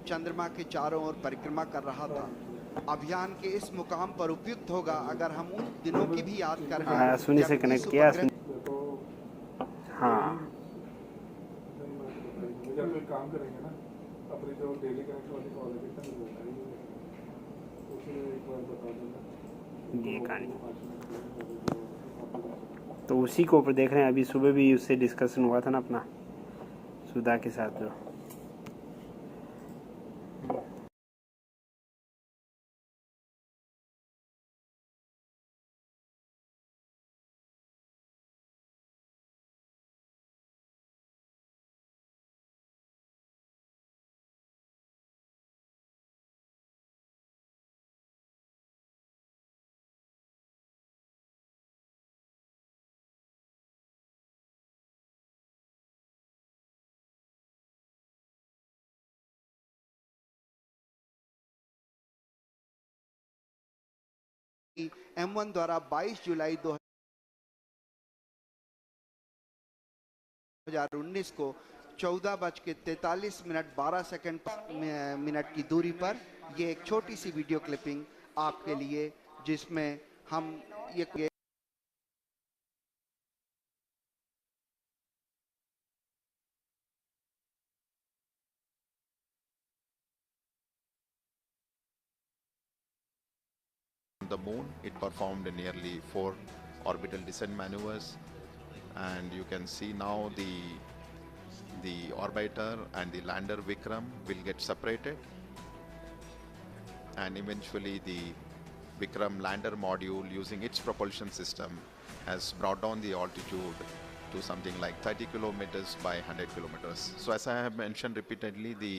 चंद्रमा के चारों ओर परिक्रमा कर रहा था। अभियान के इस मुकाम पर उपयुक्त होगा अगर हम उन दिनों की भी याद करें अश्विनी से कनेक्ट किया। हाँ, काम करेंगे ना अपनी जो डेली कनेक्ट वाली कॉल एक बार बता देना। तो उसी को ऊपर देख रहे हैं। अभी सुबह भी उससे डिस्कशन हुआ था ना अपना सुधा के साथ जो। M1 द्वारा 22 जुलाई 2019 को 14:43 की दूरी पर ये एक छोटी सी वीडियो क्लिपिंग आपके लिए, जिसमें हम ये the moon. It performed nearly 4 orbital descent maneuvers, and you can see now the orbiter and the lander Vikram will get separated, and eventually the Vikram lander module, using its propulsion system, has brought down the altitude to something like 30 kilometers by 100 kilometers. So as I have mentioned repeatedly, the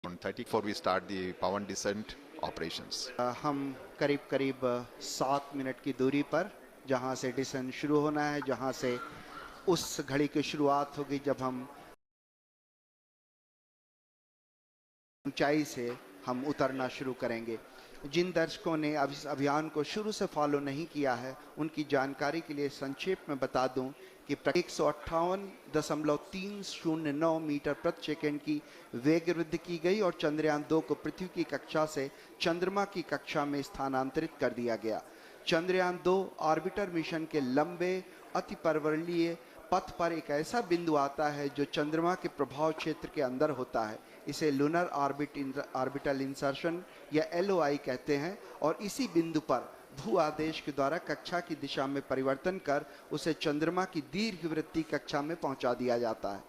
on 34 we start the power descent operations. हम करीब 7 minute की दूरी पर जहां से decent शुरू होना है, जहां से उस घड़ी की शुरुआत होगी जब हम ऊंचाई से हम उतरना शुरू करेंगे। जिन दर्शकों ने अब इस अभियान को शुरू से फॉलो नहीं किया है, उनकी जानकारी के लिए संक्षेप में बता दूं कि 158.309 मीटर प्रति सेकंड की वेग वृद्धि की गई और चंद्रयान 2 को पृथ्वी की कक्षा से चंद्रमा की कक्षा में स्थानांतरित कर दिया गया। चंद्रयान 2 ऑर्बिटर मिशन के लंबे अतिपर्वणीय पथ पर एक ऐसा बिंदु आता है जो चंद्रमा के प्रभाव क्षेत्र के अंदर होता है। इसे लूनर ऑर्बिटल इंसर्शन या LOI कहते हैं, और इसी बिंदु पर भू आदेश के द्वारा कक्षा की दिशा में परिवर्तन कर उसे चंद्रमा की दीर्घवृत्तीय कक्षा में पहुंचा दिया जाता है।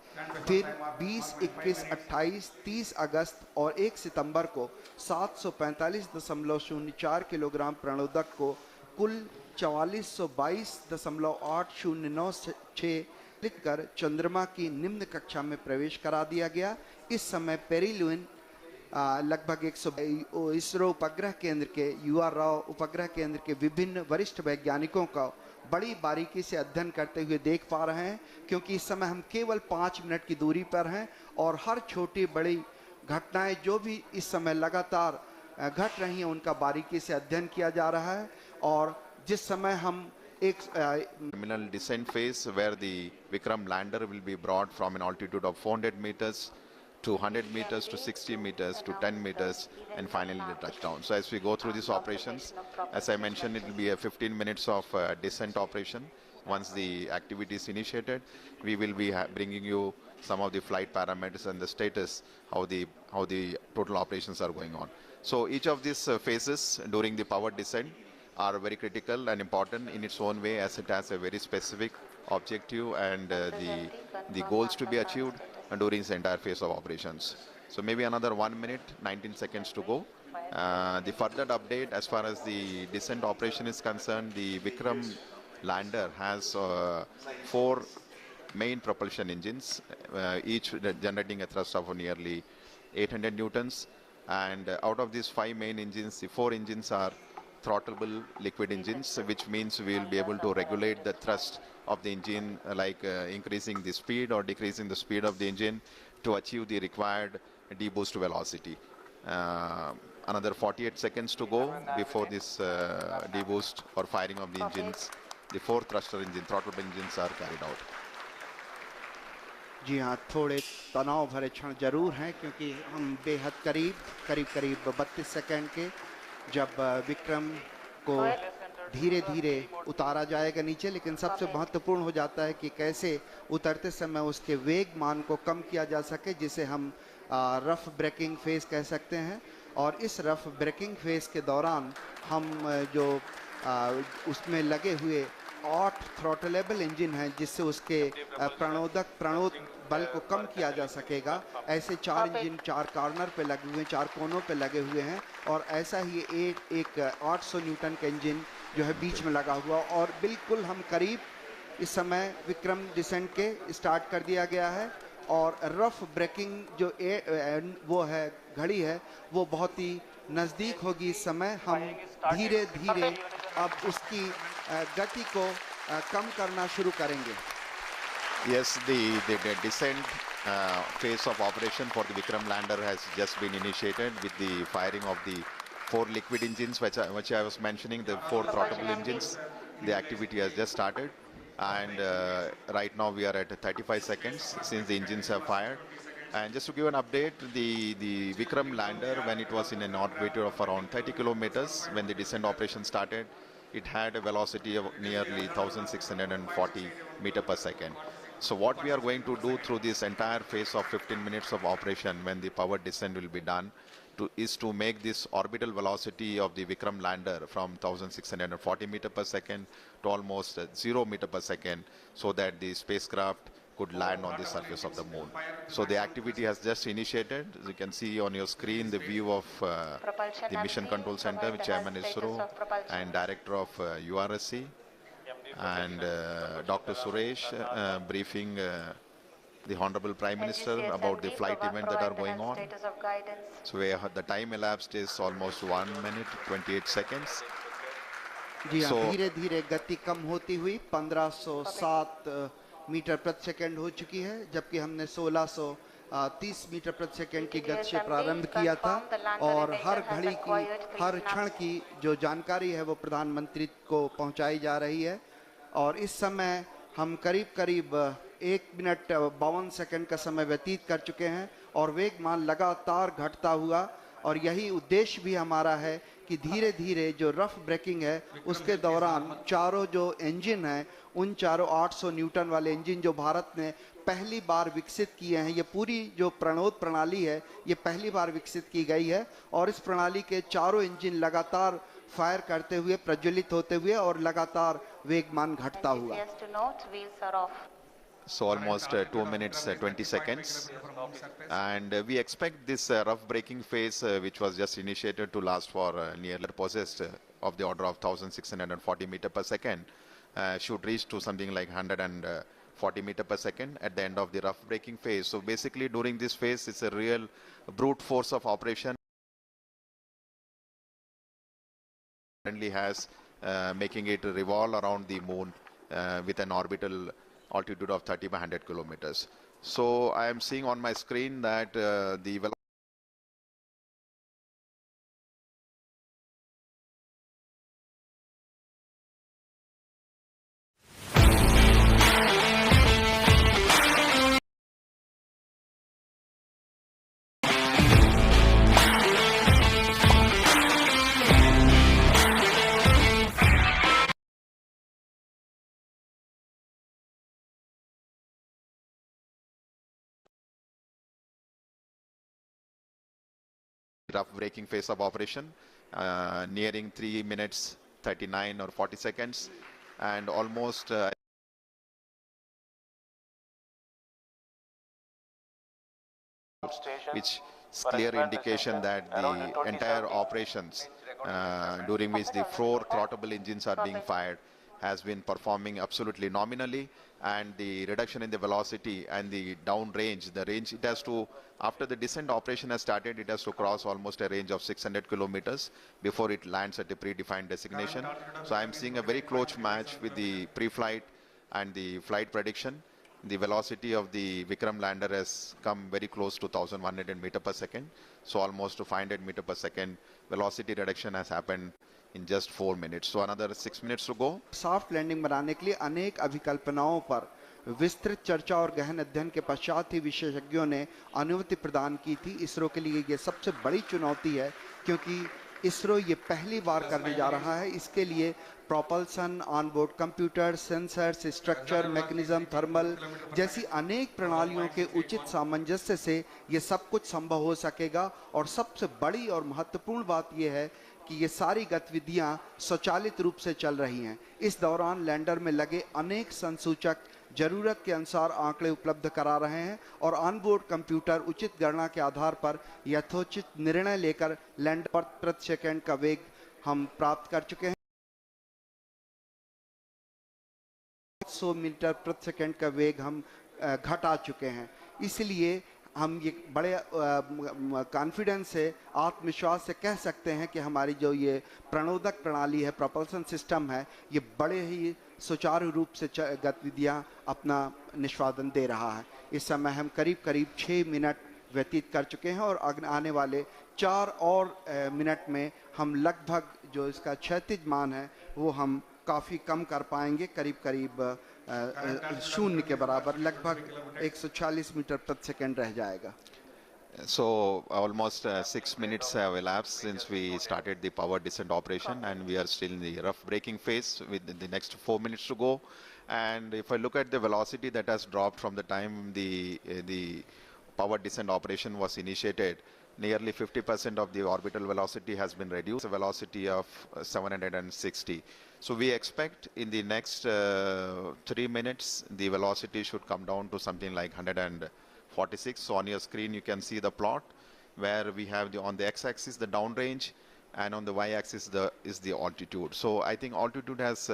फिर 20, 21, 28, 30 अगस्त और 1 सितंबर को 745.04 किलोग्राम प्रणोदक को कुल 4422.809 लिखकर चंद्रमा की निम्न कक्षा में प्रवेश करा दिया गया। इस समय पेरिलुइन लगभग 100 इसरो उपग्रह केंद्र के UR राव उपग्रह केंद्र के विभिन्न वरिष्ठ वैज्ञानिकों का बड़ी बारीकी से अध्ययन करते हुए देख पा रहे हैं, क्योंकि इस समय हम केवल 5 मिनट की दूरी पर हैं और हर छोटी बड़ी घटनाएं जो भी इस समय लगातार घट रही हैं उनका बारीकी से अध्ययन किया जा रहा है। और जिस समय हम एक terminal descent phase where the Vikram lander will be brought from an altitude of 400 meters to 100 meters to 60 meters to 10 meters and finally the touchdown. So as we go through these operations, as I mentioned, it will be a 15 minutes of descent operation. Once the activity is initiated, we will be bringing you some of the flight parameters and the status, how the total operations are going on. So each of these phases during the powered descent are very critical and important in its own way, as it has a very specific objective and the goals to be achieved during this entire phase of operations. So maybe another 1 minute, 19 seconds to go. The further update as far as the descent operation is concerned, the Vikram lander has 4 main propulsion engines, each generating a thrust of nearly 800 newtons. And out of these 5 main engines, the 4 engines are throttleable liquid engines, which means we will be able to regulate the thrust of the engine, like increasing the speed or decreasing the speed of the engine to achieve the required deboost velocity. another 48 seconds to go before this deboost or firing of the engines. The 4 thruster engine, throttle engines are carried out. जी हाँ, थोड़े तनाव भरे क्षण जरूर हैं क्योंकि हम बेहद करीब 32 सेकंड के जब विक्रम को धीरे धीरे उतारा जाएगा नीचे, लेकिन सबसे महत्वपूर्ण हो जाता है कि कैसे उतरते समय उसके वेग मान को कम किया जा सके, जिसे हम रफ ब्रेकिंग फेज कह सकते हैं। और इस रफ ब्रेकिंग फेज के दौरान हम जो उसमें लगे हुए 8 थ्रॉटलेबल इंजन हैं, जिससे उसके प्रणोद बल को कम किया जा सकेगा। ऐसे 4 इंजन 4 कॉर्नर पे लगे हुए हैं, 4 कोनों पे लगे हुए हैं, और ऐसा ही एक 800 न्यूटन का इंजन जो है बीच में लगा हुआ। और बिल्कुल हम करीब इस समय विक्रम डिसेंट के स्टार्ट कर दिया गया है, और रफ ब्रेकिंग जो वो है घड़ी है वो बहुत ही नज़दीक होगी। इस समय हम धीरे धीरे अब उसकी गति को कम करना शुरू करेंगे। Yes, the descent phase of operation for the Vikram lander has just been initiated with the firing of the 4 liquid engines, which I was mentioning, the 4 throttleable engines. The activity has just started, and right now we are at 35 seconds since the engines have fired. And just to give an update, the Vikram lander, when it was in an orbit of around 30 kilometers, when the descent operation started, it had a velocity of nearly 1640 meter per second. So what we are going to do through this entire phase of 15 minutes of operation, when the power descent will be done, is to make this orbital velocity of the Vikram lander from 1640 meter per second to almost 0 meter per second, so that the spacecraft could land on the surface of the moon. So the activity has just initiated. As you can see on your screen the view of the Mission Control Center, with Chairman ISRO and Director of URSC, and Dr. Suresh briefing the Honorable Prime Minister about the flight event that are going on. So the time elapsed is almost 1 minute 28 seconds. जी हाँ, धीरे धीरे गति कम होती हुई 1507 metre प्रति second हो चुकी है, जबकि हमने 1630 मीटर प्रति सेकंड की गति से प्रारंभ किया था। और हर घड़ी की, हर क्षण की जो जानकारी है वो प्रधानमंत्री को पहुंचाई जा रही है। और इस समय हम करीब 1 मिनट 52 सेकंड का समय व्यतीत कर चुके हैं, और वेगमान लगातार घटता हुआ। और यही उद्देश्य भी हमारा है कि धीरे धीरे जो रफ ब्रेकिंग है उसके दौरान चारों जो इंजन हैं, उन चारों 800 न्यूटन वाले इंजन जो भारत ने पहली बार विकसित किए हैं, ये पूरी जो प्रणोद प्रणाली है ये पहली बार विकसित की गई है, और इस प्रणाली के चारों इंजन लगातार फायर करते हुए, प्रज्वलित होते हुए और लगातार वेगमान घटता हुआ। So almost 2 minutes 20 seconds, and we expect this rough braking phase, which was just initiated, to last for nearly possessed of the order of 1640 meter per second, should reach to something like 140 meter per second at the end of the rough braking phase. So basically during this phase it's a real brute force of operation. Currently has making it revolve around the moon with an orbital altitude of 30 by 100 kilometers. So I am seeing on my screen that the velocity rough braking phase of operation, nearing 3 minutes 39 or 40 seconds, and almost which is clear indication that the entire operations during which the 4 throttleable engines are being fired has been performing absolutely nominally, and the reduction in the velocity and the down range, the range it has to, after the descent operation has started, it has to cross almost a range of 600 kilometers before it lands at a predefined destination. So I am seeing a very close match with the pre-flight and the flight prediction. the velocity of the Vikram lander has come very close to 1100 meter per second. So almost to 500 meter per second velocity reduction has happened in just 4 minutes. So another 6 minutes to go. Soft landing बनाने के लिए अनेक अभिकल्पनाओं पर विस्तृत चर्चा और गहन अध्ययन के पश्चात ही विशेषज्ञों ने अनुमति प्रदान की थी। इसरो के लिए ये सबसे बड़ी चुनौती है क्योंकि इसरो ये पहली बार करने जा रहा है। इसके लिए propulsion, onboard computer, sensors, structure, mechanism, thermal जैसी अनेक प्रणालियों के उचित सामंजस्य से ये सब कुछ संभव हो सकेगा। और सबसे बड़ी और महत्वपूर्ण बात यह है कि ये सारी गतिविधियां स्वचालित रूप से चल रही हैं। इस दौरान लैंडर में लगे अनेक संसूचक जरूरत के अनुसार आंकड़े उपलब्ध करा रहे हैं और ऑनबोर्ड कंप्यूटर उचित गणना के आधार पर यथोचित निर्णय लेकर लैंडर पर प्रति सेकंड का वेग हम प्राप्त कर चुके हैं। 100 मीटर प्रति सेकंड का वेग हम घटा चुके हैं। इसलिए हम ये बड़े कॉन्फिडेंस से, आत्मविश्वास से कह सकते हैं कि हमारी जो ये प्रणोदक प्रणाली है, प्रोपल्सन सिस्टम है, ये बड़े ही सुचारू रूप से गतिविधियां अपना निष्पादन दे रहा है। इस समय हम करीब 6 मिनट व्यतीत कर चुके हैं और आने वाले 4 और मिनट में हम लगभग जो इसका क्षैतिज मान है वो हम काफ़ी कम कर पाएंगे। करीब शून्य के बराबर लगभग 140 मीटर प्रति सेकंड रह जाएगा। So almost 6 minutes have elapsed since we started the power descent operation, and we are still in the rough braking phase with the next 4 minutes to go. And if I look at the velocity that has dropped from the time the power descent operation was initiated, nearly 50% of the orbital velocity has been reduced, a velocity of 760. So we expect in the next 3 minutes, the velocity should come down to something like 146. So on your screen, you can see the plot where we have on the x-axis the downrange, and on the y-axis is the altitude. So I think altitude has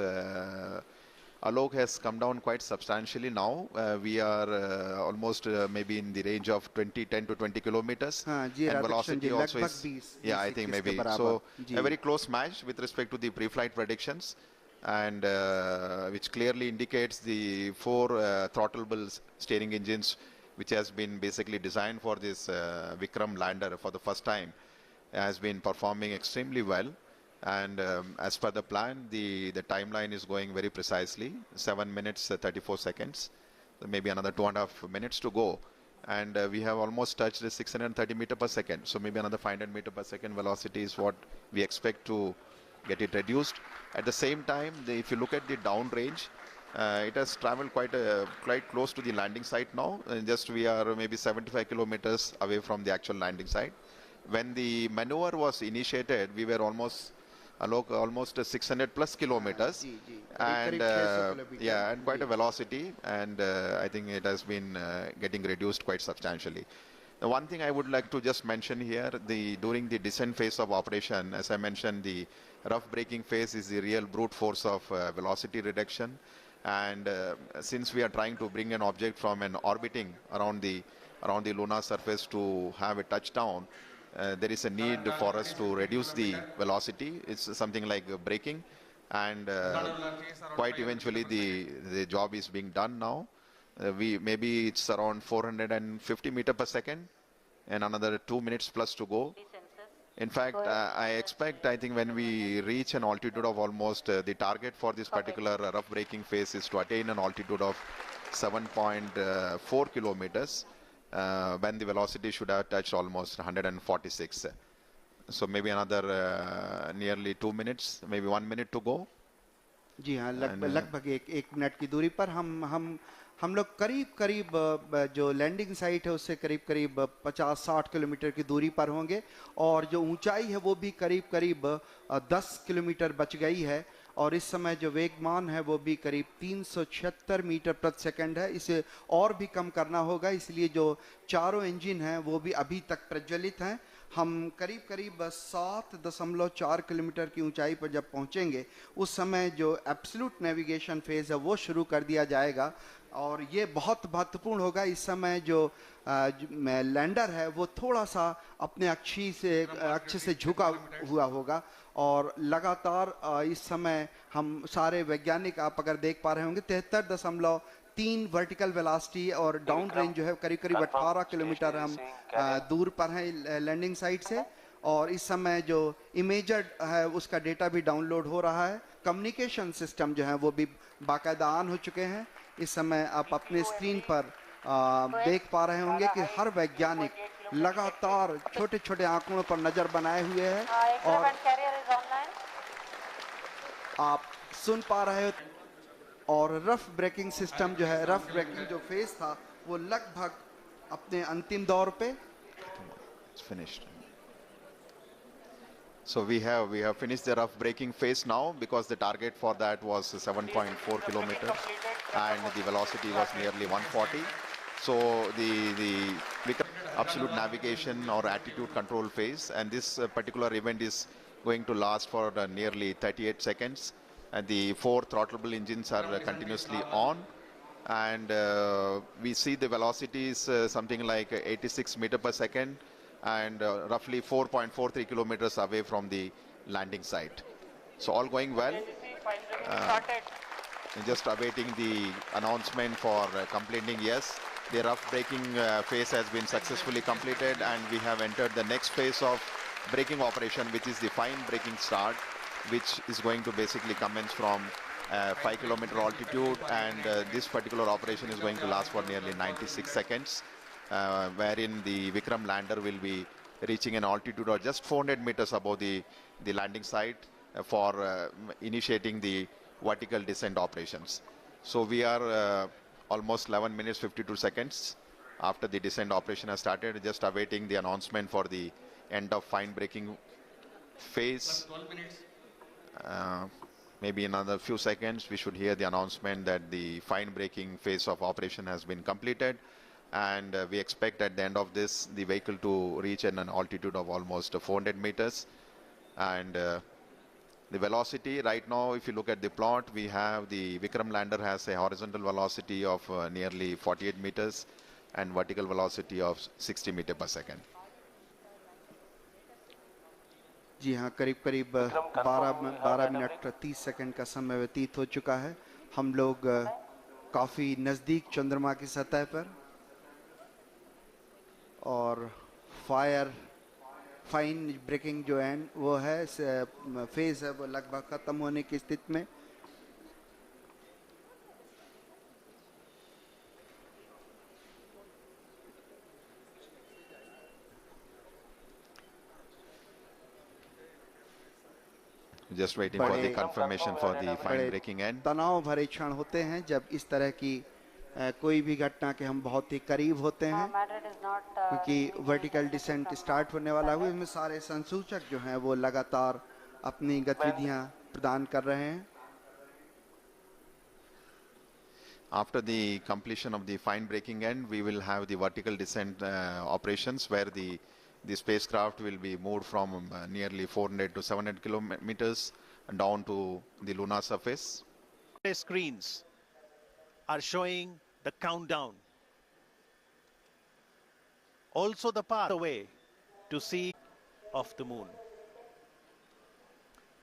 Alok has come down quite substantially now. We are almost maybe in the range of 10 to 20 kilometers. And velocity also is, yeah, I think maybe. So a very close match with respect to the pre-flight predictions, and which clearly indicates the 4 throttleable steering engines, which has been basically designed for this Vikram lander for the first time, has been performing extremely well. And as per the plan, the timeline is going very precisely, 7 minutes 34 seconds, maybe another 2.5 minutes to go. And we have almost touched the 630 meter per second. So maybe another 500 meter per second velocity is what we expect to get it reduced. At the same time, if you look at the downrange, it has traveled quite close to the landing site now. Just we are maybe 75 kilometers away from the actual landing site. When the maneuver was initiated, we were almost 600 plus kilometers, and yeah, and quite a velocity, and I think it has been getting reduced quite substantially. The one thing I would like to just mention here, during the descent phase of operation, as I mentioned, the rough braking phase is the real brute force of velocity reduction. And since we are trying to bring an object from an orbiting around the lunar surface to have a touchdown, there is a need for us to reduce the velocity. It's something like braking, and quite eventually the job is being done now. Maybe it's around 450 meter per second, and another 2 minutes plus to go. In fact, I think when we reach an altitude of almost, the target for this particular rough braking phase is to attain an altitude of 7.4 kilometers, when the velocity should have touched almost 146. So maybe another nearly 2 minutes, maybe 1 minute to go. जी हाँ, लगभग एक minute की दूरी पर हम लोग करीब जो लैंडिंग साइट है उससे करीब 50-60 किलोमीटर की दूरी पर होंगे, और जो ऊंचाई है वो भी करीब 10 किलोमीटर बच गई है। और इस समय जो वेगमान है वो भी करीब 376 मीटर प्रति सेकंड है। इसे और भी कम करना होगा, इसलिए जो चारों इंजन हैं वो भी अभी तक प्रज्वलित हैं। हम करीब 7.4 किलोमीटर की ऊंचाई पर जब पहुंचेंगे उस समय जो एब्सोल्यूट नेविगेशन फेज है वो शुरू कर दिया जाएगा, और ये बहुत महत्वपूर्ण होगा। इस समय जो लैंडर है वो थोड़ा सा अपने अक्ष से झुका हुआ होगा, और लगातार इस समय हम सारे वैज्ञानिक, आप अगर देख पा रहे होंगे, 3 वर्टिकल वेलोसिटी और डाउन रेंज जो है करीब करीब 18 किलोमीटर हम दूर पर हैं लैंडिंग साइट से। और इस समय जो इमेजर है उसका डेटा भी डाउनलोड हो रहा है। कम्युनिकेशन सिस्टम जो है वो भी बाकायदा ऑन हो चुके हैं। इस समय आप अपने स्क्रीन पर देख पा रहे होंगे कि हर वैज्ञानिक लगातार छोटे छोटे आंकड़ों पर नजर बनाए हुए है और आप सुन पा रहे हो। और रफ ब्रेकिंग सिस्टम जो है, रफ ब्रेकिंग जो फेज था वो लगभग अपने अंतिम दौर पे। It's finished. So we have finished the rough braking phase now, because the target for that was 7.4 kilometers and the velocity was nearly 140. So the absolute navigation or attitude control phase, and this particular event is going to last for nearly 38 seconds, and the 4 throttleable engines are continuously on, and we see the velocity is something like 86 meter per second and roughly 4.43 kilometers away from the landing site. So all going well. Just awaiting the announcement for completing. Yes, the rough braking phase has been successfully completed, and we have entered the next phase of braking operation, which is the fine braking start, which is going to basically commence from 5 kilometer altitude, and this particular operation is going to last for nearly 96 seconds, wherein the Vikram lander will be reaching an altitude of just 400 meters above the landing site for initiating the vertical descent operations. So we are almost 11 minutes 52 seconds after the descent operation has started, just awaiting the announcement for the end of fine braking phase. Maybe in another few seconds we should hear the announcement that the fine braking phase of operation has been completed, and we expect at the end of this the vehicle to reach an altitude of almost 400 meters. And the velocity right now, if you look at the plot, we have the Vikram lander has a horizontal velocity of nearly 48 meters and vertical velocity of 60 meter per second. जी हाँ, करीब करीब 12 minute 30 second का समय व्यतीत हो चुका है। हम लोग काफ़ी नज़दीक चंद्रमा की सतह पर, और फाइन ब्रेकिंग जो है वो है फेज है वो लगभग ख़त्म होने की स्थिति में। Just waiting for the confirmation for the fine braking end. तनाव भरे क्षण होते हैं जब इस तरह की कोई भी घटना के हम बहुत ही करीब होते हैं, क्योंकि वर्टिकल डिसेंट स्टार्ट होने वाला हुआ। इसमें सारे संसूचक जो हैं वो लगातार अपनी गतिविधियां प्रदान कर रहे हैं। After the completion of the fine braking end, we will have the vertical descent operations, where the spacecraft will be moved from nearly 400 to 700 kilometers down to the lunar surface. Screens are showing the countdown. Also the pathway to see of the moon.